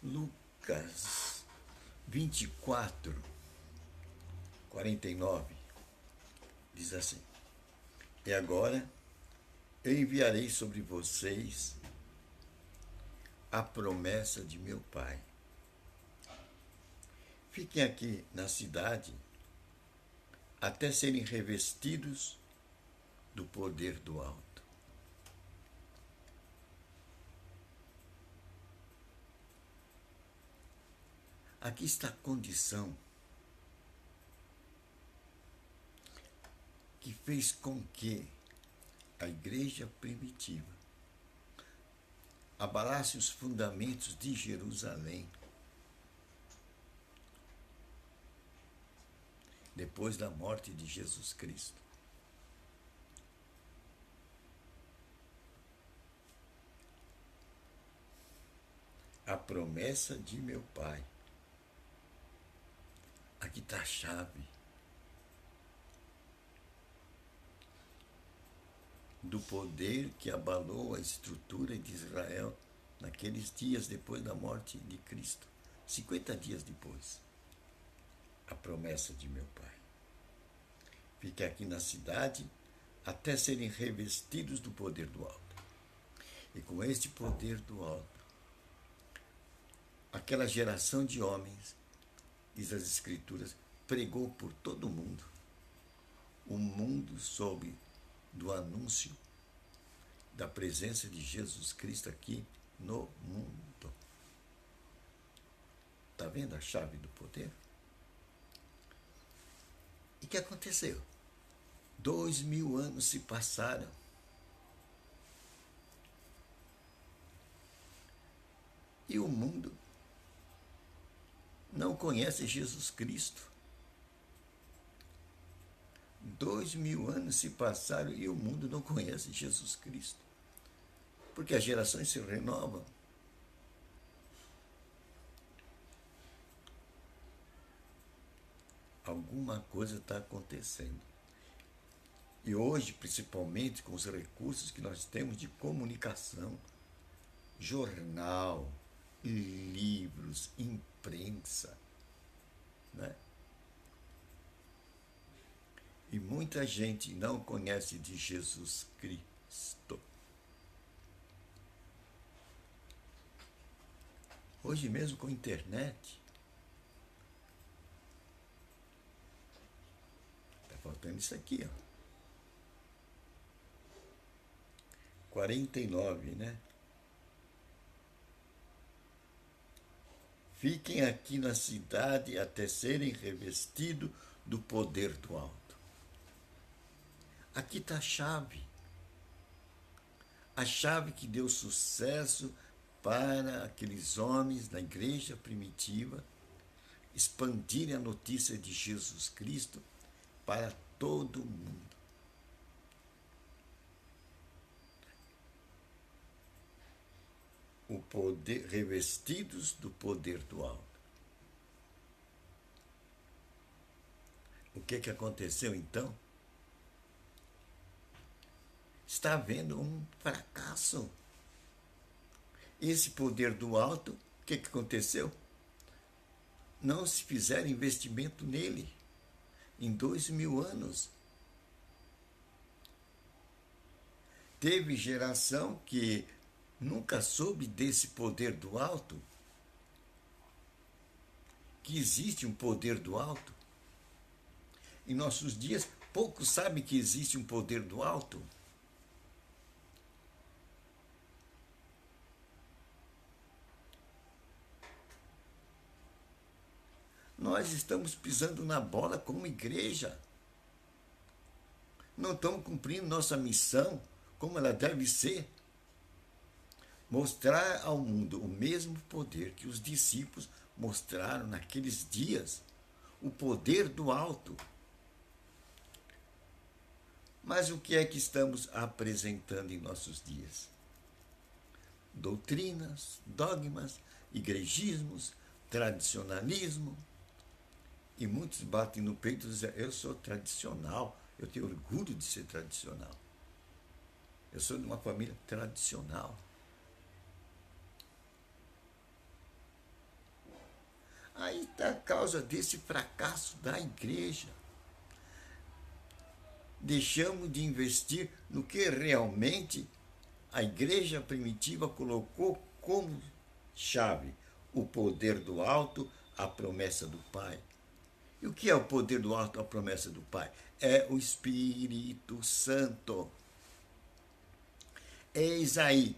Lucas 24:49 diz assim: E agora eu enviarei sobre vocês a promessa de meu Pai. Fiquem aqui na cidade até serem revestidos do poder do alto. Aqui está a condição que fez com que a igreja primitiva abalasse os fundamentos de Jerusalém depois da morte de Jesus Cristo. A promessa de meu Pai. Aqui está a chave do poder que abalou a estrutura de Israel naqueles dias depois da morte de Cristo, 50 dias depois. A promessa de meu Pai. Fique aqui na cidade até serem revestidos do poder do alto. E com este poder do alto, aquela geração de homens, diz as Escrituras, pregou por todo o mundo. O mundo soube do anúncio da presença de Jesus Cristo aqui no mundo. Está vendo a chave do poder? E o que aconteceu? 2000 anos se passaram. E o mundo não conhece Jesus Cristo. 2000 anos se passaram e o mundo não conhece Jesus Cristo. Porque as gerações se renovam. Alguma coisa está acontecendo. E hoje, principalmente com os recursos que nós temos de comunicação, jornal, livros, imprensa, né? E muita gente não conhece de Jesus Cristo. Hoje mesmo com a internet, está faltando isso aqui, ó. 49, né? Fiquem aqui na cidade até serem revestidos do poder do alto. Aqui está a chave. A chave que deu sucesso para aqueles homens da igreja primitiva expandirem a notícia de Jesus Cristo para todo o mundo. O poder, revestidos do poder do alto. O que aconteceu então? Está havendo um fracasso. Esse poder do alto, o que aconteceu? Não se fizeram investimento nele em 2000 anos. Teve geração que nunca soube desse poder do alto, que existe um poder do alto. Em nossos dias, poucos sabem que existe um poder do alto. Nós estamos pisando na bola como igreja. Não estamos cumprindo nossa missão como ela deve ser. Mostrar ao mundo o mesmo poder que os discípulos mostraram naqueles dias, o poder do alto. Mas o que é que estamos apresentando em nossos dias? Doutrinas, dogmas, igrejismos, tradicionalismo. E muitos batem no peito e dizem: eu sou tradicional, eu tenho orgulho de ser tradicional. Eu sou de uma família tradicional. Aí está a causa desse fracasso da igreja. Deixamos de investir no que realmente a igreja primitiva colocou como chave: o poder do alto, a promessa do Pai. E o que é o poder do alto, a promessa do Pai? É o Espírito Santo. Eis aí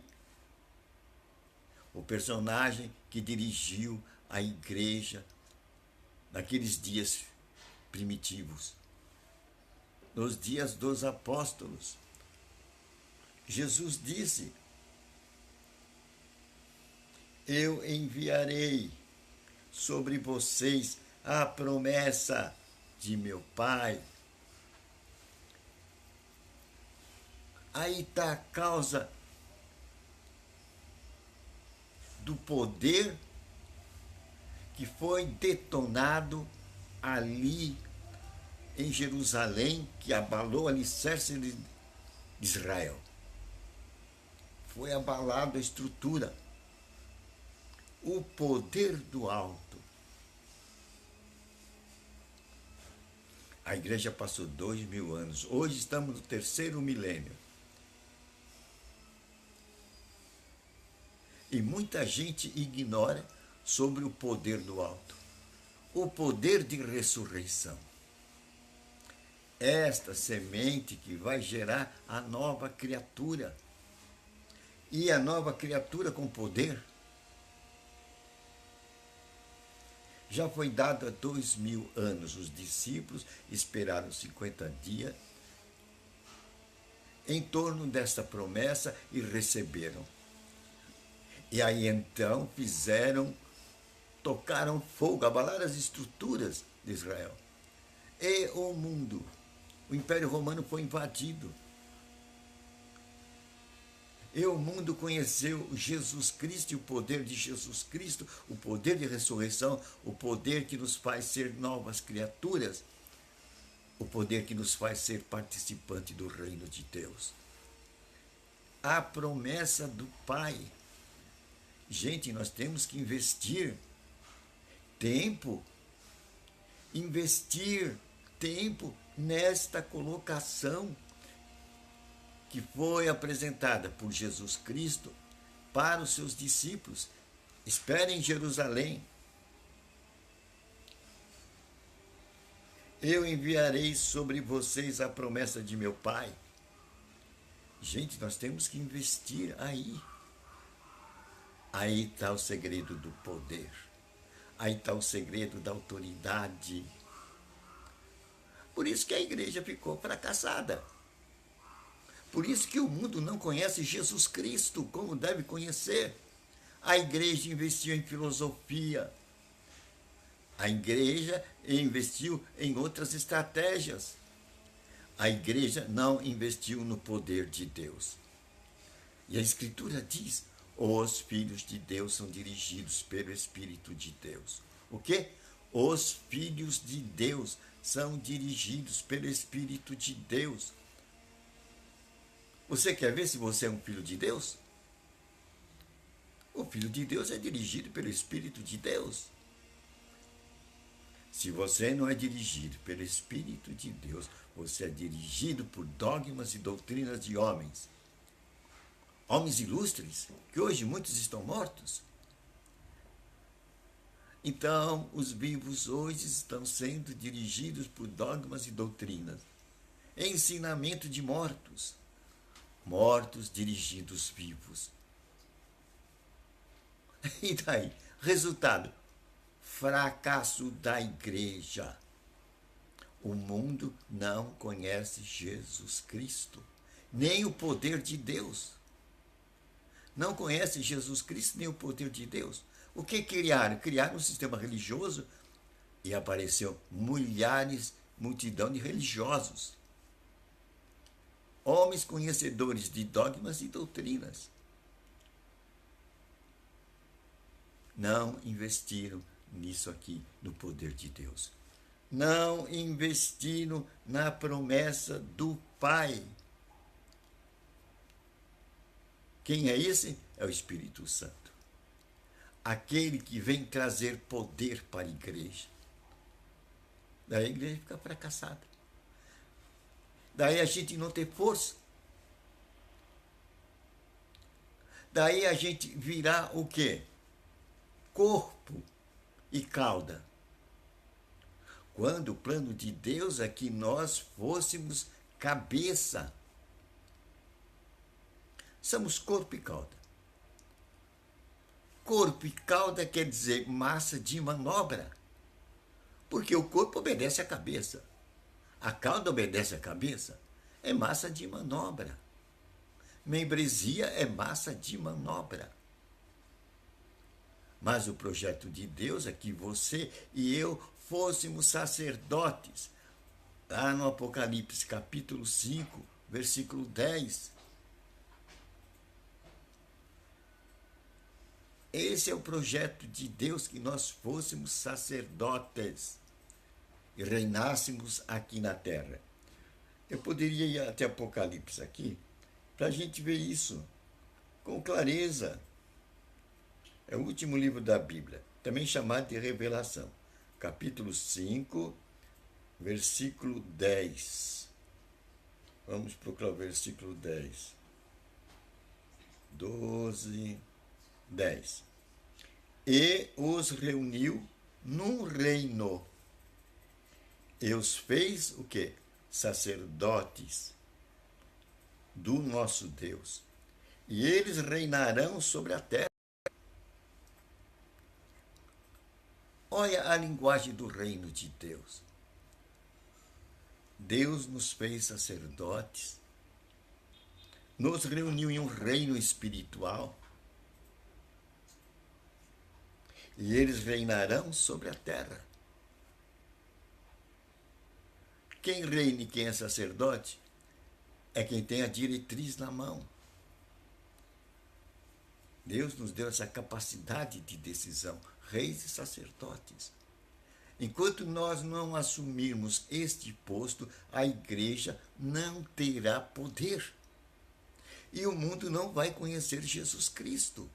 o personagem que dirigiu a igreja naqueles dias primitivos, nos dias dos apóstolos. Jesus disse: eu enviarei sobre vocês a promessa de meu Pai. Aí está a causa do poder que foi detonado ali em Jerusalém, que abalou o alicerce de Israel. Foi abalada a estrutura. O poder do alto. A igreja passou 2000 anos. Hoje estamos no 3º milênio. E muita gente ignora sobre o poder do alto. O poder de ressurreição. Esta semente que vai gerar a nova criatura. E a nova criatura com poder já foi dado há 2000 anos. Os discípulos esperaram 50 dias em torno desta promessa e receberam. E aí então tocaram fogo, abalaram as estruturas de Israel. E o mundo, o Império Romano foi invadido. E o mundo conheceu Jesus Cristo e o poder de Jesus Cristo, o poder de ressurreição, o poder que nos faz ser novas criaturas, o poder que nos faz ser participante do reino de Deus. A promessa do Pai. Gente, nós temos que investir tempo nesta colocação que foi apresentada por Jesus Cristo para os seus discípulos. Esperem em Jerusalém. Eu enviarei sobre vocês a promessa de meu Pai. Gente, nós temos que investir aí. Aí está o segredo do poder. Aí está o segredo da autoridade. Por isso que a igreja ficou fracassada. Por isso que o mundo não conhece Jesus Cristo como deve conhecer. A igreja investiu em filosofia. A igreja investiu em outras estratégias. A igreja não investiu no poder de Deus. E a Escritura diz: os filhos de Deus são dirigidos pelo Espírito de Deus. O quê? Os filhos de Deus são dirigidos pelo Espírito de Deus. Você quer ver se você é um filho de Deus? O filho de Deus é dirigido pelo Espírito de Deus. Se você não é dirigido pelo Espírito de Deus, você é dirigido por dogmas e doutrinas de homens. Homens ilustres, que hoje muitos estão mortos. Então, os vivos hoje estão sendo dirigidos por dogmas e doutrinas. Ensinamento de mortos. Mortos dirigidos vivos. E daí? Resultado: fracasso da igreja. O mundo não conhece Jesus Cristo, nem o poder de Deus. Não conhece Jesus Cristo, nem o poder de Deus. O que criaram? Criaram um sistema religioso e apareceu multidão de religiosos. Homens conhecedores de dogmas e doutrinas. Não investiram nisso aqui, no poder de Deus. Não investiram na promessa do Pai. Quem é esse? É o Espírito Santo. aquele que vem trazer poder para a igreja. Daí a igreja fica fracassada. Daí a gente não tem força. Daí a gente virá o quê? Corpo e cauda. Quando o plano de Deus é que nós fôssemos cabeça. Somos corpo e cauda. Corpo e cauda quer dizer massa de manobra. Porque o corpo obedece à cabeça. A cauda obedece à cabeça. É massa de manobra. Membresia é massa de manobra. Mas o projeto de Deus é que você e eu fôssemos sacerdotes. Lá no Apocalipse, capítulo 5, versículo 10. Esse é o projeto de Deus, que nós fôssemos sacerdotes e reinássemos aqui na terra. Eu poderia ir até Apocalipse aqui, para a gente ver isso com clareza. É o último livro da Bíblia, também chamado de Revelação. Capítulo 5, versículo 10. Vamos procurar o versículo 10. 12, 10. E os reuniu num reino. E os fez o quê? Sacerdotes do nosso Deus. E eles reinarão sobre a terra. Olha a linguagem do reino de Deus. Deus nos fez sacerdotes, nos reuniu em um reino espiritual, e eles reinarão sobre a terra. Quem reina e quem é sacerdote é quem tem a diretriz na mão. Deus nos deu essa capacidade de decisão, reis e sacerdotes. Enquanto nós não assumirmos este posto, a igreja não terá poder. E o mundo não vai conhecer Jesus Cristo.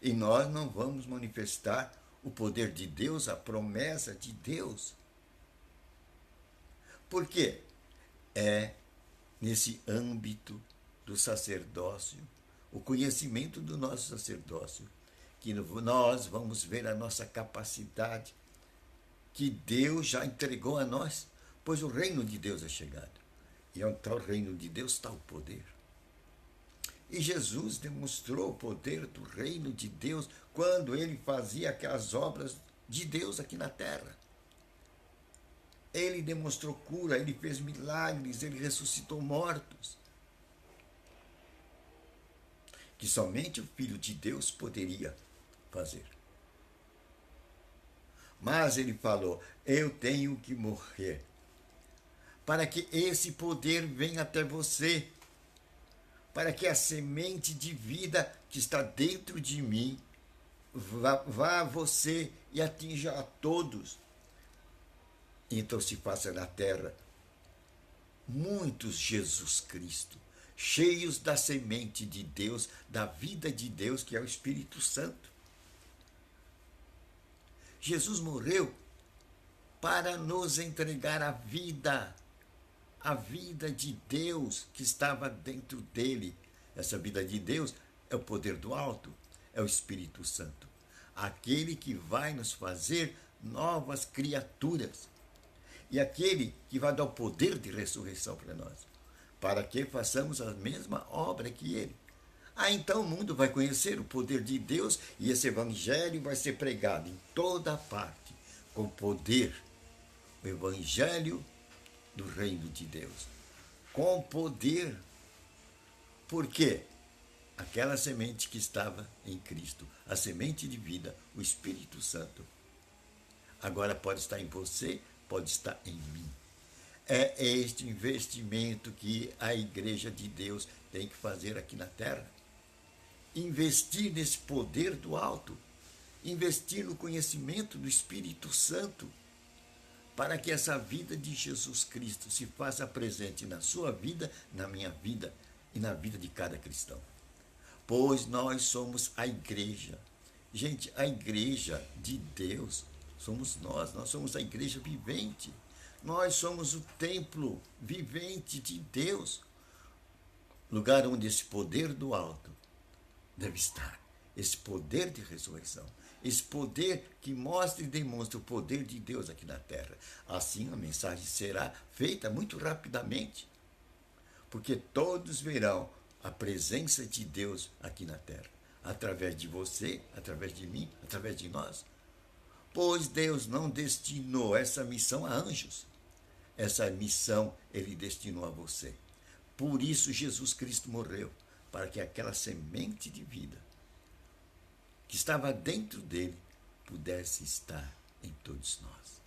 E nós não vamos manifestar o poder de Deus, a promessa de Deus. Por quê? É nesse âmbito do sacerdócio, o conhecimento do nosso sacerdócio, que nós vamos ver a nossa capacidade que Deus já entregou a nós, pois o reino de Deus é chegado. E ao tal reino de Deus está o poder. E Jesus demonstrou o poder do reino de Deus quando ele fazia aquelas obras de Deus aqui na terra. Ele demonstrou cura, ele fez milagres, ele ressuscitou mortos. Que somente o Filho de Deus poderia fazer. Mas ele falou, eu tenho que morrer, para que esse poder venha até você, para que a semente de vida que está dentro de mim vá a você e atinja a todos. Então se faça na terra muitos Jesus Cristo, cheios da semente de Deus, da vida de Deus, que é o Espírito Santo. Jesus morreu para nos entregar a vida de Deus que estava dentro dele. Essa vida de Deus é o poder do alto, é o Espírito Santo, aquele que vai nos fazer novas criaturas e aquele que vai dar o poder de ressurreição para nós, para que façamos a mesma obra que ele. Então o mundo vai conhecer o poder de Deus e esse evangelho vai ser pregado em toda parte, com poder. O evangelho do reino de Deus, com poder. Por quê? Aquela semente que estava em Cristo, a semente de vida, o Espírito Santo, agora pode estar em você, pode estar em mim. É este investimento que a igreja de Deus tem que fazer aqui na terra. Investir nesse poder do alto, investir no conhecimento do Espírito Santo, para que essa vida de Jesus Cristo se faça presente na sua vida, na minha vida e na vida de cada cristão. Pois nós somos a igreja Gente, a igreja de Deus somos nós somos a igreja vivente. Nós somos o templo vivente de Deus, lugar onde esse poder do alto deve estar, esse poder de ressurreição, esse poder que mostra e demonstra o poder de Deus aqui na terra. Assim a mensagem será feita muito rapidamente, porque todos verão a presença de Deus aqui na terra, através de você, através de mim, através de nós. Pois Deus não destinou essa missão a anjos. Essa missão Ele destinou a você. Por isso Jesus Cristo morreu, para que aquela semente de vida que estava dentro dele pudesse estar em todos nós.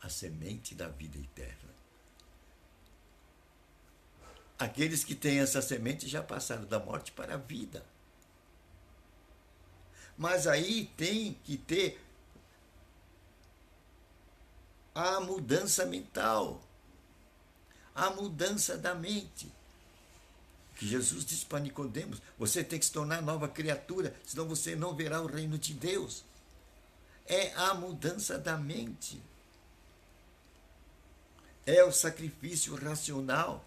A semente da vida eterna. Aqueles que têm essa semente já passaram da morte para a vida. Mas aí tem que ter a mudança mental, a mudança da mente. Que Jesus disse para Nicodemos: você tem que se tornar nova criatura, senão você não verá o reino de Deus. É a mudança da mente. É o sacrifício racional.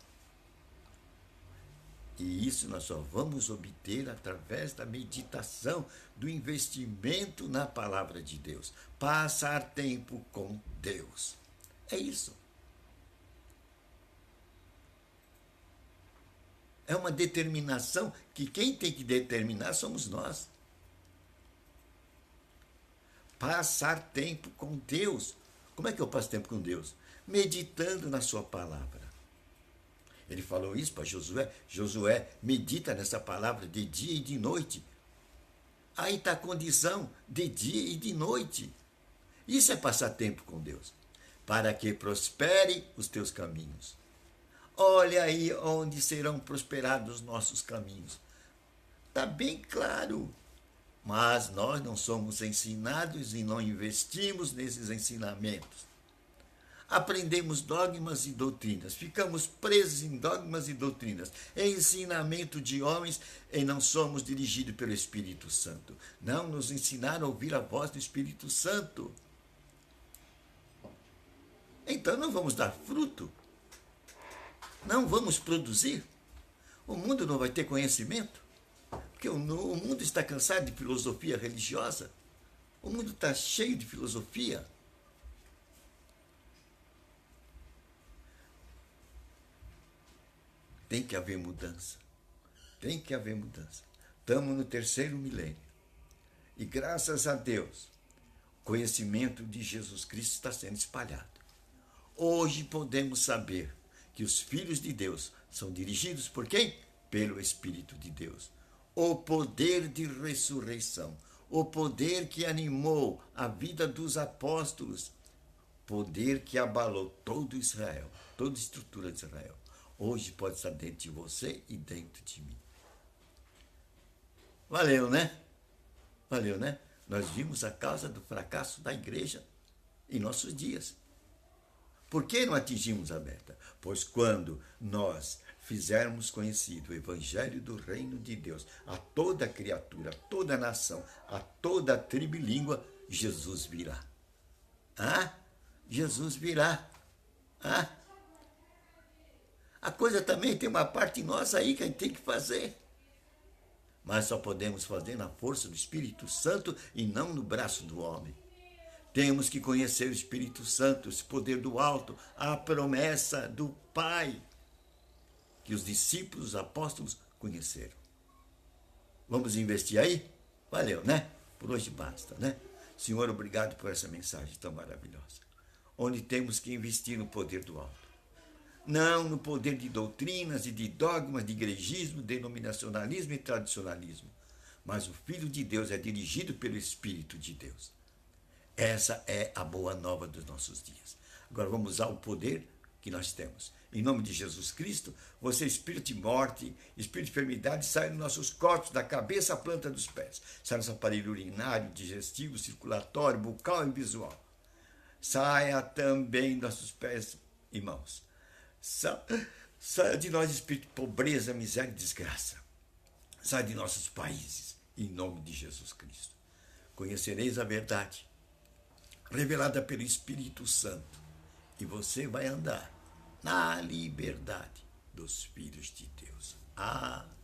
E isso nós só vamos obter através da meditação, do investimento na palavra de Deus. Passar tempo com Deus. É isso. É uma determinação que quem tem que determinar somos nós. Passar tempo com Deus. Como é que eu passo tempo com Deus? Meditando na sua palavra. Ele falou isso para Josué. Josué, medita nessa palavra de dia e de noite. Aí está a condição de dia e de noite. Isso é passar tempo com Deus. Para que prospere os teus caminhos. Olha aí onde serão prosperados os nossos caminhos. Está bem claro. Mas nós não somos ensinados e não investimos nesses ensinamentos. Aprendemos dogmas e doutrinas, ficamos presos em dogmas e doutrinas, ensinamento de homens, e não somos dirigidos pelo Espírito Santo. Não nos ensinaram a ouvir a voz do Espírito Santo. Então não vamos dar fruto, não vamos produzir. O mundo não vai ter conhecimento, porque o mundo está cansado de filosofia religiosa. O mundo está cheio de filosofia. Tem que haver mudança. Tem que haver mudança. Estamos no 3º milênio. E graças a Deus, o conhecimento de Jesus Cristo está sendo espalhado. Hoje podemos saber que os filhos de Deus são dirigidos por quem? Pelo Espírito de Deus. O poder de ressurreição. O poder que animou a vida dos apóstolos. Poder que abalou todo Israel, toda a estrutura de Israel. Hoje pode estar dentro de você e dentro de mim. Valeu, né? Valeu, né? Nós vimos a causa do fracasso da igreja em nossos dias. Por que não atingimos a meta? Pois quando nós fizermos conhecido o evangelho do reino de Deus a toda criatura, a toda nação, a toda tribo e língua, Jesus virá. Jesus virá. A coisa também tem uma parte nossa aí que a gente tem que fazer. Mas só podemos fazer na força do Espírito Santo e não no braço do homem. Temos que conhecer o Espírito Santo, esse poder do alto, a promessa do Pai, que os discípulos, os apóstolos conheceram. Vamos investir aí? Valeu, né? Por hoje basta, né? Senhor, obrigado por essa mensagem tão maravilhosa. Onde temos que investir no poder do alto. Não no poder de doutrinas e de dogmas, de igrejismo, denominacionalismo e tradicionalismo. Mas o Filho de Deus é dirigido pelo Espírito de Deus. Essa é a boa nova dos nossos dias. Agora vamos usar o poder que nós temos. Em nome de Jesus Cristo, você, espírito de morte, espírito de enfermidade, sai dos nossos corpos, da cabeça à planta dos pés. Sai nosso aparelho urinário, digestivo, circulatório, bucal e visual. Saia também nossos pés e mãos. Saia de nós, espírito de pobreza, miséria e desgraça. Saia de nossos países, em nome de Jesus Cristo. Conhecereis a verdade, revelada pelo Espírito Santo, e você vai andar na liberdade dos filhos de Deus. Amém.